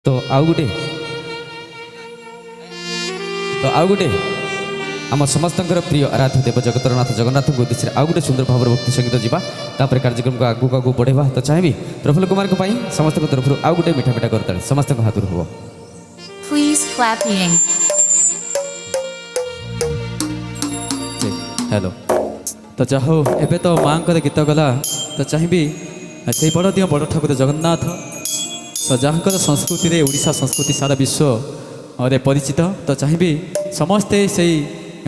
तो आउ गोटे आम समस्त प्रिय आराध्य देव जगतरनाथ जगन्नाथ को उद्देश्य आउ गोटे सुंदर भाव भक्ति संगीत जीवा तापर कार्यक्रम को आगू आगू बढ़ेगा। तो चाहिए प्रफुल्ल कुमार को समस्त तरफ आउ गोटे मिठा मिठा करता समस्त हाथ हम हेलो। तो चाहो एबे तो माँ गीत गला तो चाहिए से बड़ दियो बड़ ठाकुर जगन्नाथ तो जहाँ संस्कृति ओडिशा संस्कृति सारा विश्व रे परिचित। तो चाहिए समस्ते से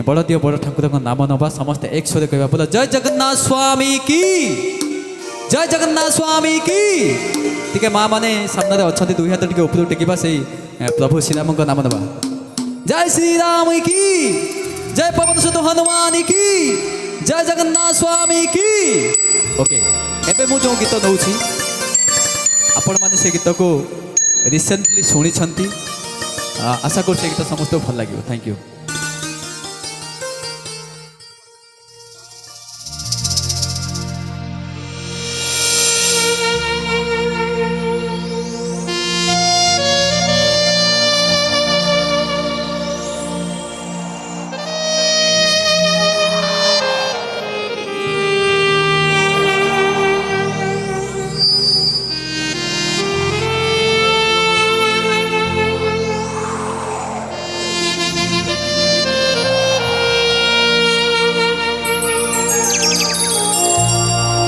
बड़ दियो बड़ ठाकुर नाम नवा समस्ते एक स्वर कह बोला जय जगन्नाथ स्वामी की जय जगन्नाथ स्वामी की। टी माँ मैंने सामने अच्छा दुई हाथ टे ऊपर टेकिबा से प्रभु श्रीराम नाम नवा जय श्रीराम की जय पवन सुत हनुमान की जय जगन्नाथ स्वामी की। ओके एबे मु जो गीत नौछि आपण माने से गीत को रिसेंटली शुणी आशा कर गीत समस्त भल लगे। Thank you.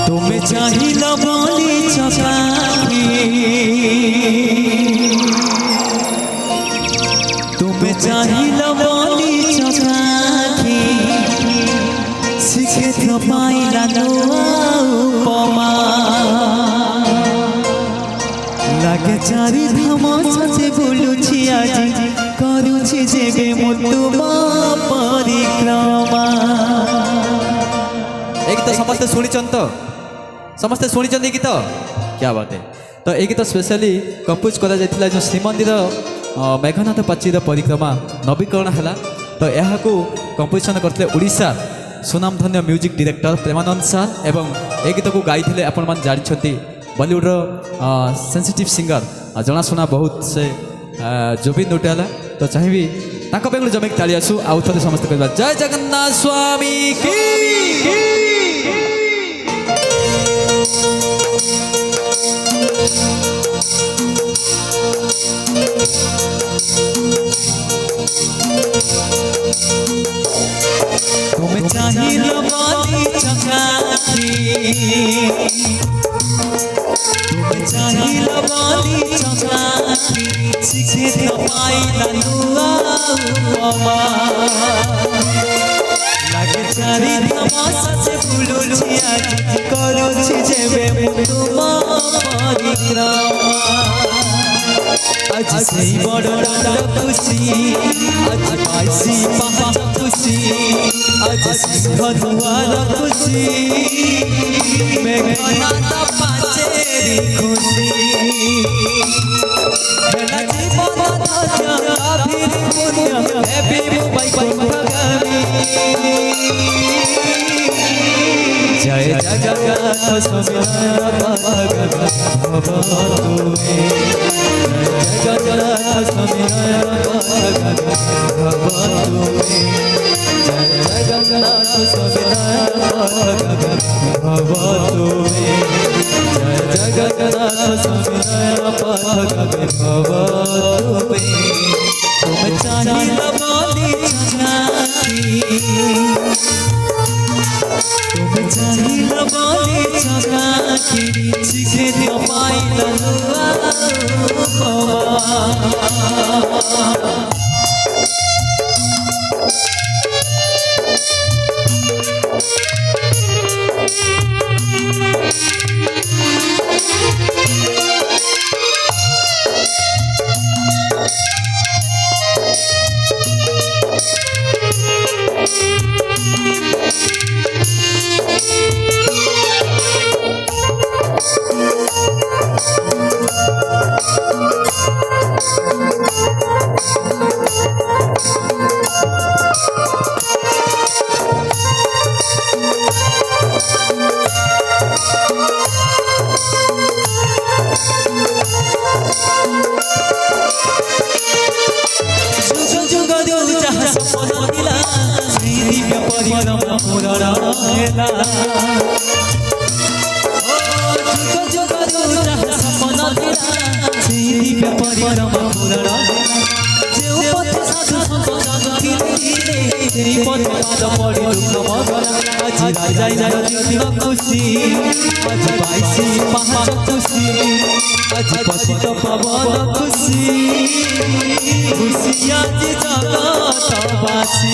तुम्हें चाहिल बोली चपाखी तुम्हें चाहिल बोली चपाखी शिखे तो पाइला उपमा लागे चारि धाम सचे बुलुछि आज करुछि जेबे मुतुमा परिक्रमा। एक तो समस्त समस्ते शुणी गीत क्या बात है। तो ये गीत स्पेशली कंपोज करा जायतिला जो श्रीमंदिर मेघनाथ पाचीर परिक्रमा नवीकरण है। तो यह कंपोजिशन करते ओडिशा सुनामधन्य म्यूजिक डायरेक्टर प्रेमानंद सार एवं ए गीत को गाई थे आपण मैंने जानते बॉलीवुड सेंसिटिव सिंगर जनाशुना बहुत से जुबिन नौटियाला। तो चाहिए जमेक ताली आसू आउ थे समस्त कहवा जय जगन्नाथ स्वामी की। तुम्हें चाहिल बोली चपाखी तुम्हें चाहिल बोली चपाखी शिखे तो पाइला उपमा लागे चारि धाम सचे बुलुछि आज करुछि जेबे मुतुमा परिक्रमा। आज से बड़ खुशी आज पाइसी पहाड़ खुशी आज सिंह दुआर खुशी मेघनाथ पाचेरी खुशी बेला जीवन धन्य फिर पुण्य हेबी वैकुंठगामी जय जगन्नाथ स्वामी जगन्नाथ स्वामी जगन्नाथ स्वामी तुम्हें चाहिल बोली चपाखी तुम्हें चाहिल बोली चपाखी शिखे तो पाइला उपमा। पूरण हेला जुग जुग जहाँ सपना थिला सेई दिव्य परिक्रमा पूरण हेला जेउ पथे साधु संत जानुथिले सेई पथे पाद पड़ी दुख मगला आज राजाई दिन खुशी आज बाईसी पाँच खुशी आज पतित पवन खुशी खुशी आज जगतवासी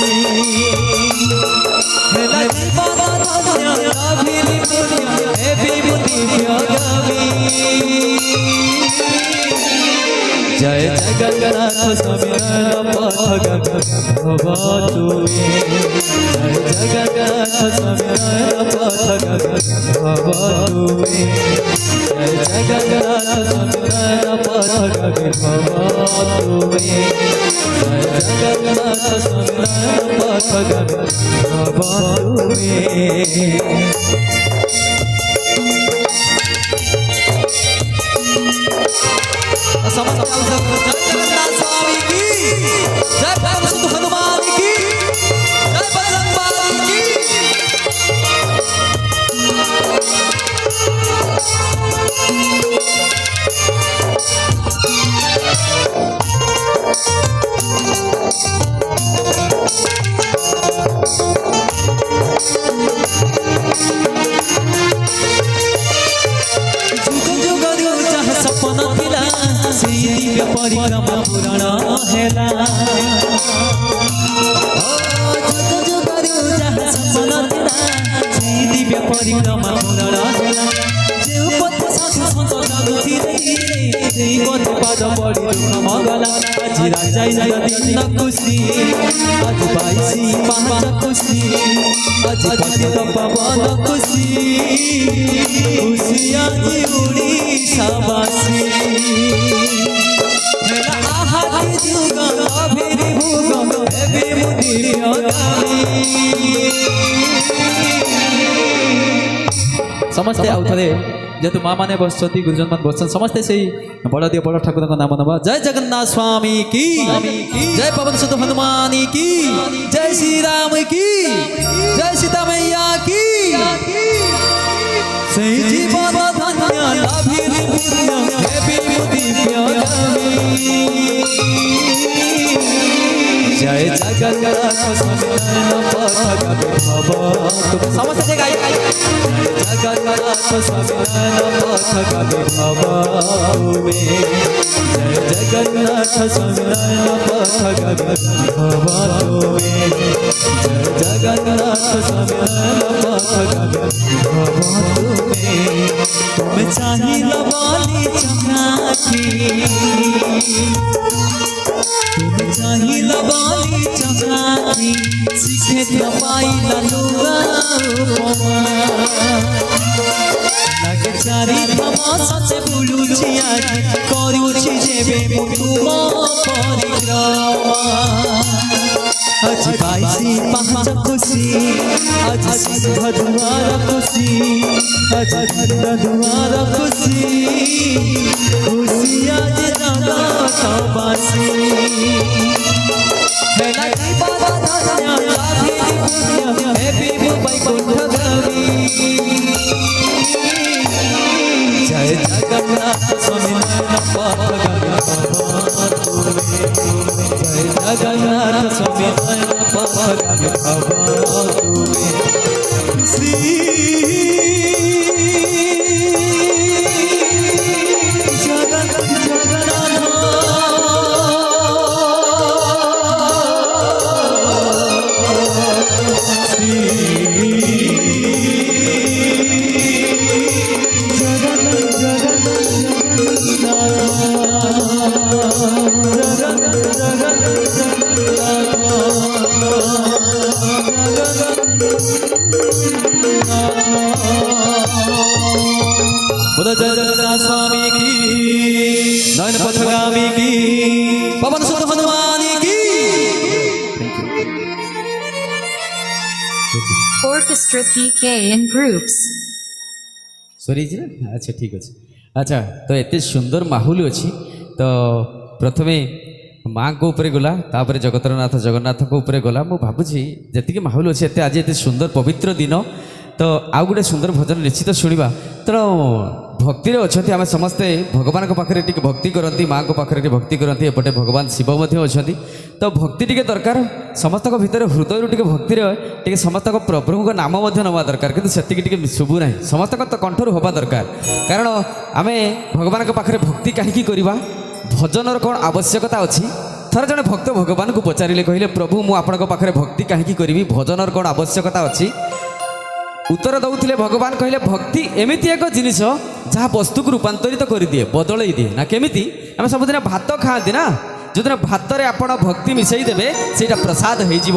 हेला जीवन धन्य अभिली पुण्य हे विभूति गवी जय जगन्नाथ समीरण पथ भव तुमे जय जगन्नाथ समीरण पथ भव तुमे जय जगन्नाथ समीरण पथ भव तुमे जय जगन्नाथ समीरण पथ भव तुमे समस्त जय जगन्नाथ स्वामी की जय भगवान सुत हनुमान की जय बजरंग बली की सपना थिला सेई दिव्य परिक्रमा पूरण हेला जुग जुग जहाँ सपना थिला सेई दिव्य परिक्रमा पूरण हेला जेउ पथे साधु संत जानुथिले सेई पथे पाद पड़ी दुख मगला आज राजाई दिन खुशी आज बाईसी पाँच खुशी आज पतित पवन खुशी खुशी आज उड़ीसावासी हेला आहाति जुग अभिरी भोग हे विभूति गवी समस्ते आउ थे जेहेतु माँ मैंने बसती गुरुजन मान बसन समस्ते से बड़ दियो बड़ ठाकुर नाम नवा जय जगन्नाथ स्वामी की जय पवन सुत हनुमान की जय श्री राम की जय सीता मैया की सेई जीवन धन्य अभिली पुण्य हे विभूति गवी जय जगन्नाथ समीरण पथ भव तुमे समस्त गाई जगन्नाथ समीरण पथ भव तुमे जय जगन्नाथ समीरण पथ भव तुमे जय जगन्नाथ समीरण पथ भव तुमे तुमे चाहिला बाली चकाकी तुमे चाहिला बाली चकाकी सीखे तो पाइला लुगा लगे चारी तमाशा से बुलुची आज करूची जेबे तुम परिक्रमा आज बाईसी पाँच खुशी आज सिंह दुआर खुशी आज धन दुआर खुशी खुशी आज जगतवासी हेला जीवन धन्य अभिली पुण्य हे विभूति गवी जय जगन्नाथ समीरण पथ भव तुमे जय जगन्नाथ समीरण पथ भव तुमे श्री जय जगन्नाथ स्वामी की नयन पथगामी की पवन सुत हनुमान की Orchestra PK in groups. Sorry जी अच्छा ठीक अच्छे अच्छा तो एत सुंदर माहौल अच्छी तो प्रथमे ମାଆଙ୍କ ଉପରେ ଗଲା ତାପରେ ଜଗତର ନାଥ ଜଗନ୍ନାଥଙ୍କ ଉପରେ ଗଲା। ମୁଁ ଭାବୁଛି ଯେତିକି ମାହୋଲ ଅଛି ଏତେ ଆଜି ଏତେ ସୁନ୍ଦର ପବିତ୍ର ଦିନ ତ ଆଉ ଗୋଟେ ସୁନ୍ଦର ଭଜନ ନିଶ୍ଚିତ ଶୁଣିବା। ତେଣୁ ଭକ୍ତିରେ ଅଛନ୍ତି ଆମେ ସମସ୍ତେ ଭଗବାନଙ୍କ ପାଖରେ ଟିକେ ଭକ୍ତି କରନ୍ତି, ମାଆଙ୍କ ପାଖରେ ଟିକେ ଭକ୍ତି କରନ୍ତି, ଏପଟେ ଭଗବାନ ଶିବ ମଧ୍ୟ ଅଛନ୍ତି। ତ ଭକ୍ତି ଟିକେ ଦରକାର ସମସ୍ତଙ୍କ ଭିତରେ, ହୃଦୟରୁ ଟିକେ ଭକ୍ତିରେ ଟିକେ ସମସ୍ତଙ୍କ ପ୍ରଭୁଙ୍କ ନାମ ମଧ୍ୟ ନେବା ଦରକାର, କିନ୍ତୁ ସେତିକି ଟିକେ ଶୁଭୁ ନାହିଁ ସମସ୍ତଙ୍କ ତ କଣ୍ଠରୁ ହେବା ଦରକାର। କାରଣ ଆମେ ଭଗବାନଙ୍କ ପାଖରେ ଭକ୍ତି କାହିଁକି କରିବା, ଭଜନର କ'ଣ ଆବଶ୍ୟକତା ଅଛି? ଥରେ ଜଣେ ଭକ୍ତ ଭଗବାନଙ୍କୁ ପଚାରିଲେ, କହିଲେ ପ୍ରଭୁ ମୁଁ ଆପଣଙ୍କ ପାଖରେ ଭକ୍ତି କାହିଁକି କରିବି, ଭଜନର କ'ଣ ଆବଶ୍ୟକତା ଅଛି? ଉତ୍ତର ଦେଉଥିଲେ ଭଗବାନ କହିଲେ ଭକ୍ତି ଏମିତି ଏକ ଜିନିଷ ଯାହା ବସ୍ତୁକୁ ରୂପାନ୍ତରିତ କରିଦିଏ, ବଦଳେଇ ଦିଏ। ନା କେମିତି? ଆମେ ସବୁଦିନ ଭାତ ଖାଆନ୍ତି ନା, ଯେଉଁଦିନ ଭାତରେ ଆପଣ ଭକ୍ତି ମିଶାଇ ଦେବେ ସେଇଟା ପ୍ରସାଦ ହେଇଯିବ।